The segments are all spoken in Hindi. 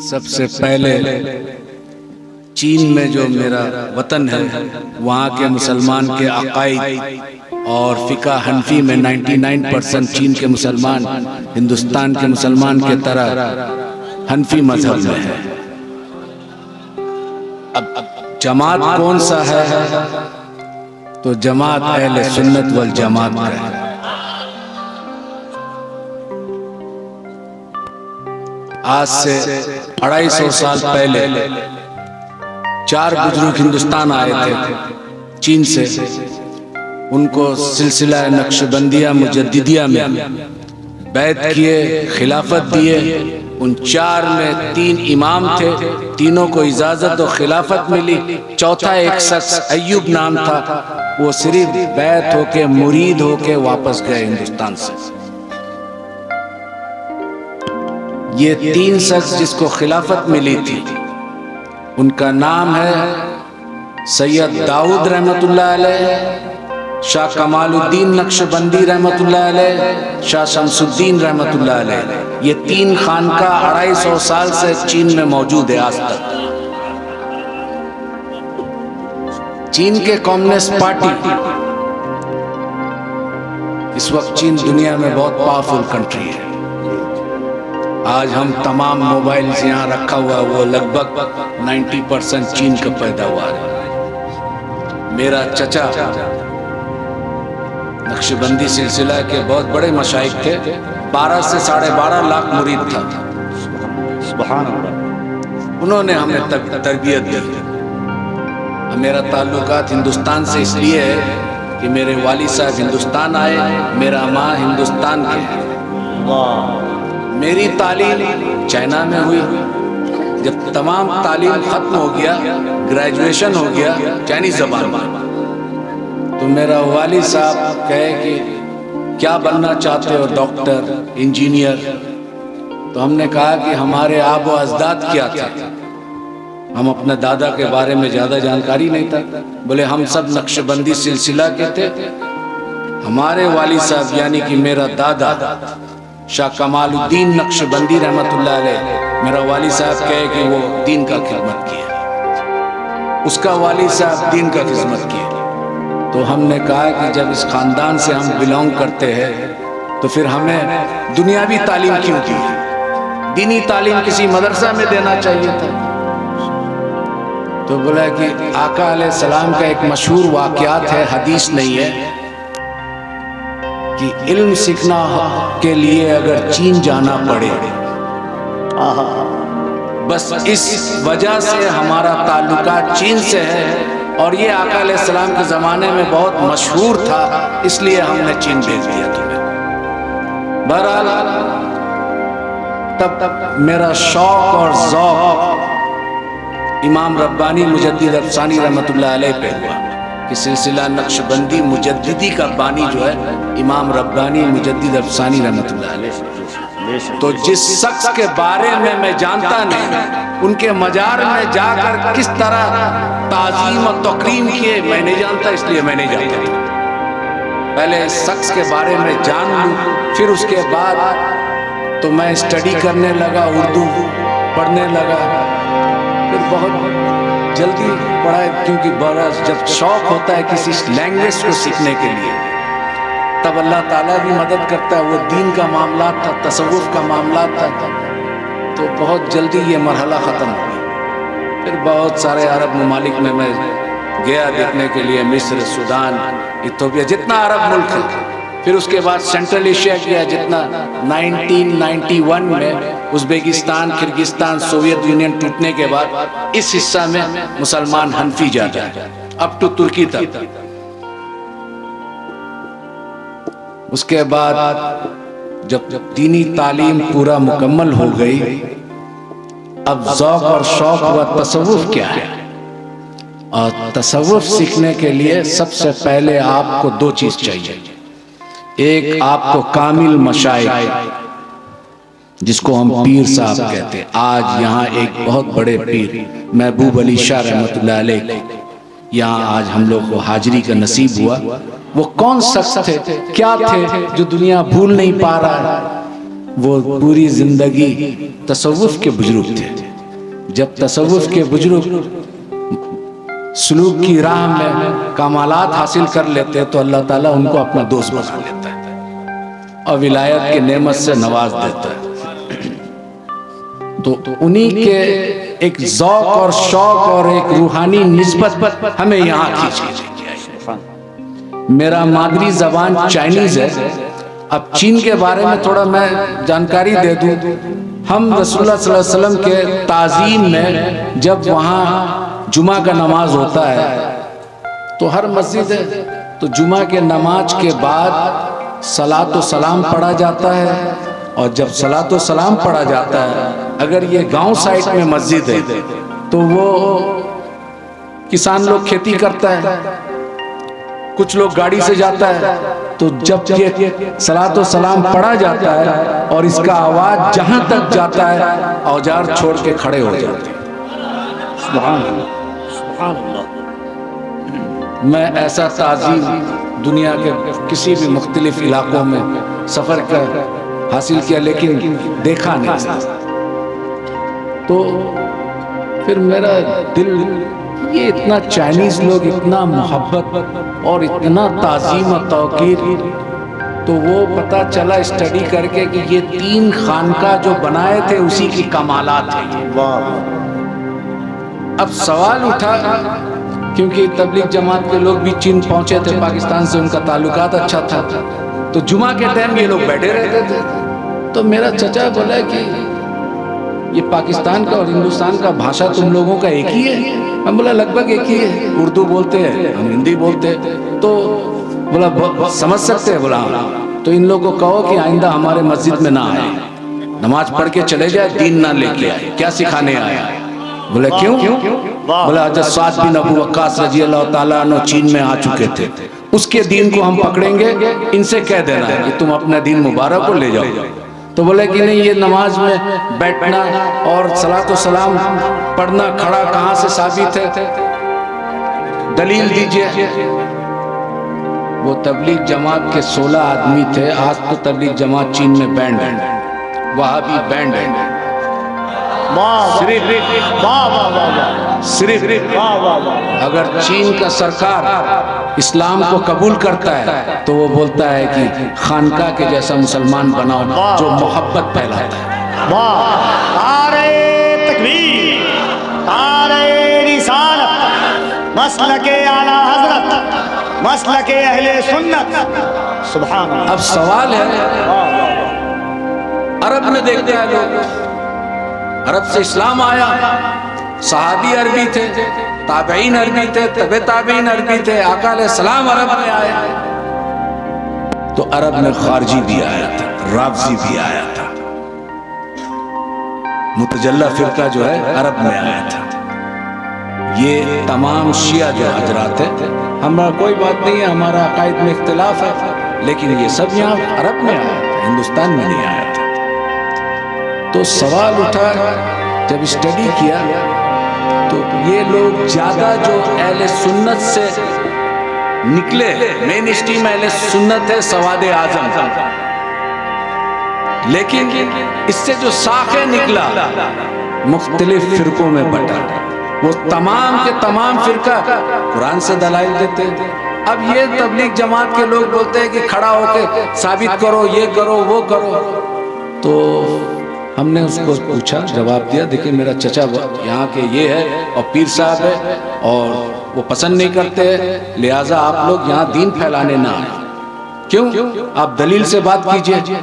सबसे पहले चीन में जो मेरा वतन है, वहाँ के मुसलमान के अकायद और फ़िक़्ह हनफी में 99% चीन के मुसलमान हिंदुस्तान के मुसलमान के तरह हनफी मजहब में है। अब जमात कौन सा है, तो जमात अहले सुन्नत वल जमात है। आज से 250 साल पहले 4 बुजुर्ग हिंदुस्तान आए थे चीन से। उनको सिलसिला नक्शबंदिया मुजद्दिदिया में बैत किए, खिलाफत दिए। उन 4 में 3 इमाम थे, तीनों को इजाजत और खिलाफत मिली। चौथा एक शख्स अय्यूब नाम था, वो सिर्फ बैत होके मुरीद होके वापस गए हिंदुस्तान से। ये 3 शख्स जिसको खिलाफत मिली थी, उनका नाम है सैयद दाऊद रहमतुल्लाह अलैह, शाह कमालुद्दीन नक्शबंदी रहमतुल्लाह अलैह, शाह शमसुद्दीन रहमतुल्लाह अलैह। ये 3 खानका 250 साल से चीन में मौजूद है आज तक। चीन के कम्युनिस्ट पार्टी इस वक्त चीन दुनिया में बहुत पावरफुल कंट्री है। आज हम तमाम मोबाइल्स यहाँ रखा हुआ, वो लगभग 90% चीन का पैदा हुआ है। मेरा चचा नक्शबंदी सिलसिला के बहुत बड़े मशाइख थे, 12 से 12.5 लाख मुरीद था। सुभान अल्लाह। उन्होंने हमें तरबियत दी। मेरा ताल्लुकात हिंदुस्तान से इसलिए है कि मेरे वालिद साहब हिंदुस्तान आए, मेरा माँ हिंदुस्तान के है। मेरी तालीम चाइना में हुई। जब तमाम तालीम खत्म हो गया, ग्रेजुएशन हो गया चाइनीज ज़बान में, तो मेरा वालिद साहब कहे कि क्या बनना चाहते हो, डॉक्टर, इंजीनियर? तो हमने कहा कि हमारे आबो अजदाद क्या थे, हम अपने दादा के बारे में ज़्यादा जानकारी नहीं था। बोले हम सब नक्शबंदी सिलसिला के थे। हमारे वालिद साहब यानी कि मेरा दादा शाह कमालुद्दीन नक्शबंदी रहमतुल्लाह अलैह, मेरा वालिद साहब कहे कि वो दीन का खिदमत किया, उसका वालिद साहब दीन का खिदमत किया। तो हमने कहा कि जब इस खानदान से हम बिलोंग करते हैं, तो फिर हमें दुनियावी तालीम क्यों दी? दीनी तालीम किसी मदरसा में देना चाहिए था। तो बोला कि आका अलैहिस्सलाम का एक मशहूर वाक़यात है, हदीस नहीं है, कि इल्म सीखना के लिए अगर चीन जाना पड़े, बस इस वजह से हमारा ताल्लुकात चीन से है। और ये आका अलैहिस्सलाम के ज़माने में बहुत मशहूर था, इसलिए हमने चीन भेज दिया तुम्हें। बहरहाल तब मेरा शौक़ और ज़ौक़ इमाम रब्बानी मुजद्दिद अफ़सानी रहमतुल्लाह अलैह पे हुआ कि सिलसिला नक्शबंदी मुजद्दिदी का बानी जो है इमाम रब्बानी मुजद्दिद अफ़सानी रहमतुल्लाह अलैह। तो जिस शख्स के बारे में मैं जानता नहीं, उनके मजार में जाकर किस तरह ताज़ीम और तकरीम किए मैं नहीं जानता, इसलिए मैं नहीं जानता था। पहले इस शख्स के बारे में जान लूँ, फिर उसके बाद तो मैं स्टडी करने लगा, उर्दू पढ़ने लगा। फिर बहुत जल्दी पढ़ा, क्योंकि बड़ा जब शौक़ होता है किसी लैंग्वेज को सीखने के लिए, तब अल्लाह ताला भी मदद करता है। वो दीन का मामला था, तसव्वुफ़ का मामला था, तो बहुत जल्दी ये मरहला ख़त्म हो गया। फिर बहुत सारे अरब ममालिक में मैं गया देखने के लिए, मिस्र, सूडान, इथियोपिया, जितना अरब मुल्क है। फिर उसके बाद सेंट्रल एशिया किया, जितना 1991 में उज़्बेकिस्तान, किर्गिस्तान, सोवियत यूनियन टूटने के बाद इस हिस्सा में मुसलमान हनफी ज़्यादा है, अप टू तुर्की तक। उसके बाद जब दीनी तालीम पूरा मुकम्मल हो गई, अब ज़ौक़ और शौक़ व तसव्वुफ़ क्या है। और तसव्वुफ़ सीखने के लिए सबसे पहले आपको 2 चीज़ चाहिए। एक आपको कामिल मशाइख, जिसको हम पीर साहब कहते हैं। आज यहाँ एक बहुत बड़े पीर महबूब अली शाह रहमतुल्लाह अलैह यहाँ आज हम लोग को हाजिरी का नसीब हुआ। वो कौन शख्स थे, क्या थे, जो दुनिया भूल नहीं पा रहा है? वो पूरी जिंदगी तसव्वुफ़ के बुजुर्ग थे। जब तसव्वुफ के बुजुर्ग सुलूक की राह में कमालात हासिल कर लेते हैं तो अल्लाह ताला उनको अपना दोस्त बना लेता है और विलायत की नेमत से नवाज देता है। तो उन्हीं के एक ज़ौक़ और शौक़ और एक रूहानी निस्बत हमें यहाँ खींची। मेरा मादरी ज़बान चाइनीज़ है। अब चीन के बारे में थोड़ा मैं जानकारी दे दूँ। हम रसूलुल्लाह सल्लल्लाहु अलैहि वसल्लम के ताज़ीम में जब वहाँ जुमा का नमाज होता है तो हर मस्जिद है तो जुमा के नमाज के बाद सलातो सलाम पढ़ा जाता है। और जब सलातो सलाम पढ़ा जाता है, अगर ये गांव साइड में मस्जिद है तो वो किसान लोग खेती करता है, कुछ लोग गाड़ी से जाता है, तो जब ये सलातो सलाम पढ़ा जाता है और इसका आवाज जहां तक जाता है औजार छोड़ के खड़े हो जाते हैं। सुभान अल्लाह। मैं ऐसा ताज़ीम दुनिया के किसी भी मुख्तलिफ इलाकों में सफर कर हासिल किया लेकिन देखा नहीं। तो फिर मेरा दिल, ये इतना चाइनीज लोग इतना मोहब्बत और इतना ताज़ीम और तौकीर, तो वो पता चला स्टडी करके कि ये 3 खानका जो बनाए थे उसी की कमालात है। अब सवाल उठा क्योंकि तबलीग जमात के लोग भी चीन पहुंचे थे, पाकिस्तान से उनका ताल्लुकात अच्छा था, तो जुमा के टाइम ये लोग बैठे रहते थे। तो मेरा चचा बोला कि ये पाकिस्तान का और हिंदुस्तान का भाषा तुम लोगों का एक ही है? मैं बोला लगभग एक ही है, उर्दू बोलते हैं, हम हिंदी बोलते हैं। तो बोला समझ सकते हैं? बोला तो इन लोगों को कहो कि आइंदा हमारे मस्जिद में ना आए, नमाज पढ़ के चले जाए, दीन ना लेके आए, क्या सिखाने आया? बोले क्यों? बोला हज़रत साद बिन अबू वक्कास रज़ियल्लाहु ताला अन्हु चीन में आ चुके थे, उसके दीन को हम पकड़ेंगे, इनसे कह देना है कि तुम अपना दीन मुबारक को ले जाओ। तो बोले कि नहीं, ये नमाज में बैठना और सलातो सलाम पढ़ना खड़ा कहाँ से साबित है, दलील दीजिए। वो तबलीग जमात के 16 आदमी थे। आज तो तबलीग जमात चीन में बैंड है, वहाबी बैंड है। सिर्फ अगर चीन का सरकार इस्लाम को कबूल करता है तो वो बोलता है कि खानका के जैसा मुसलमान बनाओ जो मोहब्बत फैलाता है। नारे तकबीर, नारे रिसालत, मसलके आला हजरत, मसलके अहले सुन्नत। सुभान अल्लाह। अब सवाल है, अरब में देखते हैं लोग, अरब से इस्लाम आया, सहाबी अरबी थे, ताबईन अरबी थे, तबे ताबईन अरबी थे, आका अलैहिस्सलाम अरब में आया। तो अरब में खारजी भी आया था, राफजी भी आया था, मुतजल्ला फिरका जो है अरब में आया था। ये तमाम शिया जो हजरात है, हमारा कोई बात नहीं है, हमारा अकायद में इख्तिलाफ है, लेकिन ये सब यहाँ अरब में आया था, हिंदुस्तान में नहीं आया था। तो सवाल उठा, जब स्टडी किया तो ये लोग ज्यादा जो अहले सुन्नत से निकले, मेन स्ट्रीम अहले सुन्नत है, सवाद आजम, लेकिन इससे जो साखे निकला मुख्तलिफ फिरकों में बटा, वो तमाम के तमाम फिरका कुरान से दलाइल देते हैं। अब ये तबलीग जमात के लोग बोलते हैं कि खड़ा होके साबित करो, ये करो, वो करो। तो हमने उसको पूछा, जवाब दिया, देखिए मेरा चचा यहाँ के ये है और पीर साहब है और वो पसंद नहीं करते, लिहाजा आप लोग यहाँ दीन फैलाने ना आए। क्यों? आप दलील से बात कीजिए।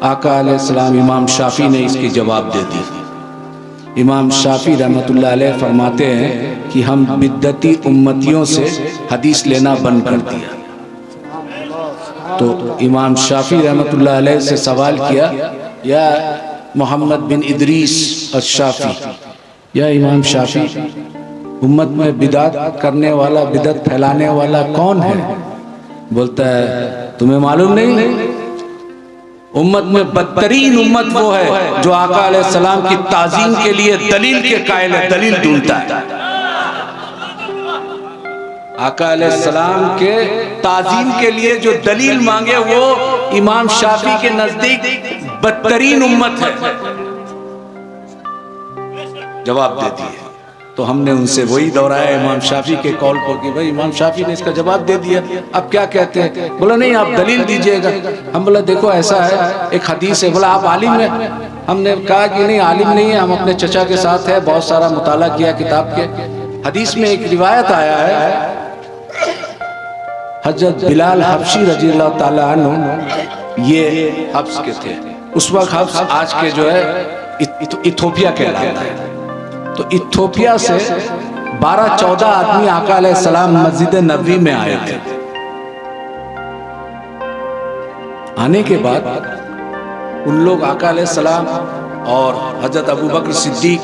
आका अलैहिस्सलाम इमाम शाफी ने इसकी जवाब दे दी। इमाम शाफी रहमतुल्लाह अलैह फरमाते हैं कि हम बिद्दती उम्मतियों से हदीस लेना बंद कर दिया। तो इमाम शाफी रहमतुल्लाह अलैह से सवाल किया, या मोहम्मद बिन इदरीस अश-शाफी, या इमाम शाफी, उम्मत में बिदअत करने वाला, बिदअत फैलाने वाला कौन है? बोलता है तुम्हें मालूम नहीं? उम्मत में बदतरीन उम्मत वो है जो आका अलैहिस्सलाम की ताज़ीम के लिए दलील के कायल है, दलील ढूंढता है। आका अलैहिस्सलाम के ताज़ीम के लिए जो दलील मांगे वो इमाम शाफी के नजदीक बदतरीन उम्मत है। जवाब दे दिए। तो हमने उनसे वही दोहराया इमाम शाफी के कॉल को कि भाई इमाम शाफी ने इसका जवाब दे दिया, अब क्या कहते हैं? बोला नहीं आप दलील दीजिएगा। हम बोला देखो ऐसा है, एक हदीस है। बोला आप आलिम हैं? हमने कहा कि नहीं आलिम नहीं है, हम अपने चचा के साथ है, बहुत सारा मुताला किया किताब के। हदीस में एक रिवायत आया है, हजरत बिलाल हबशी रजी अल्लाह ताला अन्हु ये हब्स के थे। उस वक्त हब्स आज के जो है इथोपिया कहलाता है। तो इथोपिया से 12-14 आदमी आका अलैहिस्सलाम मस्जिद नबवी में आए थे। आने के बाद उन लोग आका अलैहिस्सलाम और हजरत अबू बकर सिद्दीक,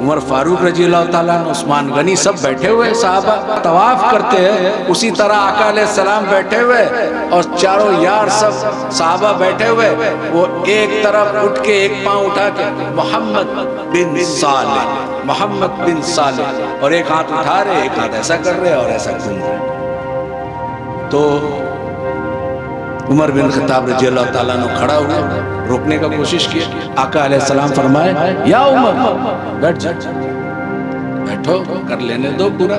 उमर फारूक रजी अल्लाह ताला, उस्मान गनी सब बैठे हुए साहबा तवाफ करते हैं। उसी तरह आका अलैहिस्सलाम बैठे हुए और चारों यार सब साहबा बैठे हुए। वो एक तरफ उठ के एक पांव उठा के मोहम्मद बिन सालेह, मोहम्मद बिन सालेह, और एक हाथ उठा रहे, एक हाथ ऐसा कर रहे और ऐसा घूम रहे। तो उमर बिन खत्ताब रजी अल्लाह ताला ने खड़ा हुआ, रोकने का कोशिश किया। आका अलैहिस्सलाम फरमाए या उमर बैठ जा, बैठो, कर लेने दो पूरा।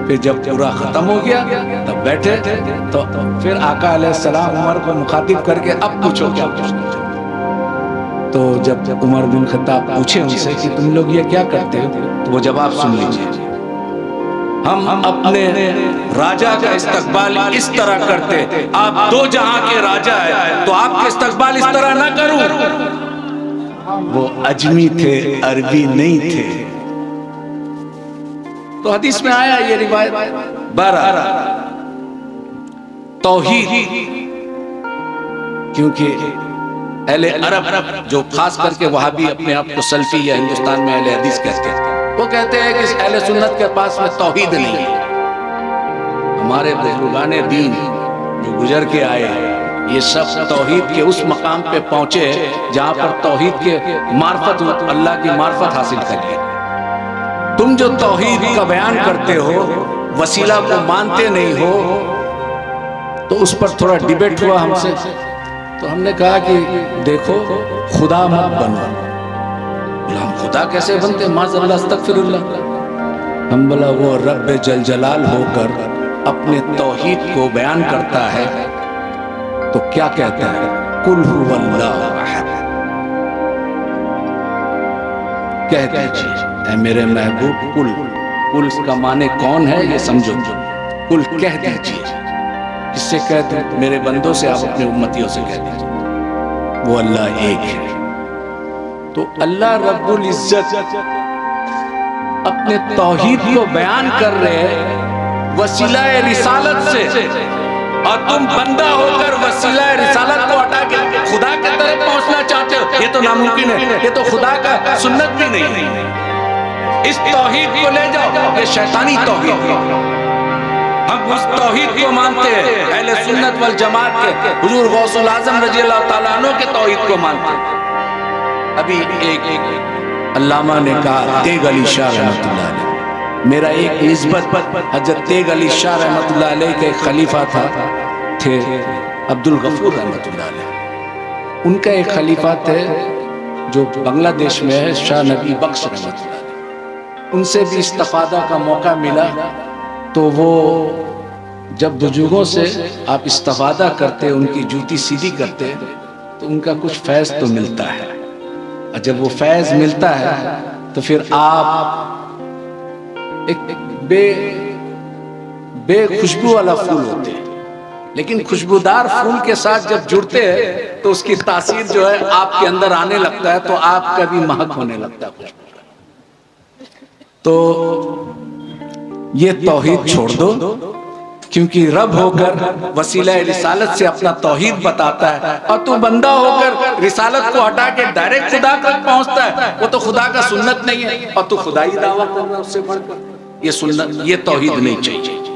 फिर जब पूरा खत्म हो गया तब बैठे। तो फिर आका अलैहिस्सलाम उमर को मुखातिब करके अब पूछो क्या पूछना चाहते। तो जब उमर बिन खत्ताब पूछे उनसे कि तुम लोग ये क्या करते हो, तो वो जवाब सुन लीजिए। हम अपने राजा का इस्तकबाल इस तरह करते, आप दो जहां के राजा है तो आपके इस्तकबाल इस तरह ना करूं। वो अजमी थे, अरबी नहीं थे। तो हदीस में आया ये रिवायत 12 तौहीद, क्योंकि अहले अरब जो खास करके वहाबी अपने आप को सल्फी या हिंदुस्तान में अहले हदीस कहते हैं, वो कहते हैं कि अहले सुन्नत के पास में तौहीद नहीं है। हमारे बुजुर्गाने दीन जो गुजर के आए, ये सब तौहीद के उस मकाम पे पहुंचे जहां पर तौहीद के मार्फत, अल्लाह की मार्फत हासिल करिए। तुम जो तौहीद का बयान करते हो, वसीला को मानते नहीं हो, तो उस पर थोड़ा डिबेट हुआ हमसे। तो हमने कहा कि देखो खुदा मत बनो। हम खुदा कैसे बनते? माज़अल्लाह अस्तगफिरुल्लाह। हम बोला वो रब्बे जल जलाल होकर अपने तौहीद को बयान करता है तो क्या कहता है? कुल हुवल्लाहु अहद। कह दीजिए ऐ मेरे महबूब, कुल, कुल का माने कौन है ये समझो। कुल कह दीजिए, किससे कहते? मेरे बंदों से, आप अपने उम्मतियों से कह दीजिए वो अल्लाह एक है। तो अल्लाह रब्बुल इज्जत अपने तौहीद को बयान कर रहे हैं वसीला रिसालत से, और तुम बंदा होकर वसीला रिसालत को हटा के खुदा की तरफ पहुंचना चाहते हो। ये तो नामुमकिन है, ये तो खुदा का सुन्नत भी नहीं है। इस तौहीद को ले जाओ, ये शैतानी तौहीद है। हम उस तौहीद को मानते हैं अहले सुन्नत वल जमात के, हुजूर गौसुल आजम रजी अल्लाह ताला अन्हु के तौहीद को मानते हैं। अभी एक अल्लामा ने कहा, तेग अली शाह रहमतुल्लाह अलैह, मेरा एक निस्बत हजरत तेग अली शाह रहमतुल्लाह अलैह के खलीफा थे अब्दुल गफूर रहमतुल्लाह अलैह। उनका एक खलीफा थे जो बांग्लादेश में है, शाह नबी बख्श रहमतुल्लाह अलैह। उनसे भी इस्तिफादा का मौका मिला। तो वो जब बुजुर्गों से आप इस्तिफादा करते, उनकी जूती सीधी करते, तो उनका कुछ फैज़ तो मिलता है। जब वो फैज़ मिलता है तो फिर आप एक बेखुशबू वाला फूल होते हैं, लेकिन खुशबूदार फूल के साथ जब जुड़ते हैं तो उसकी तासीर जो है आपके अंदर आने लगता है, तो आपका भी महक होने लगता है। तो ये तौहीद छोड़ दो, क्योंकि रब होकर वसीला रिसालत से अपना तौहीद बताता है, और तू बंदा होकर रिसालत को हटा के डायरेक्ट खुदा तक पहुंचता है। वो तो खुदा का सुन्नत नहीं है और तू खुदा ही दावा कर रहा है उससे बढ़कर। ये सुन्नत, ये तौहीद नहीं चाहिए।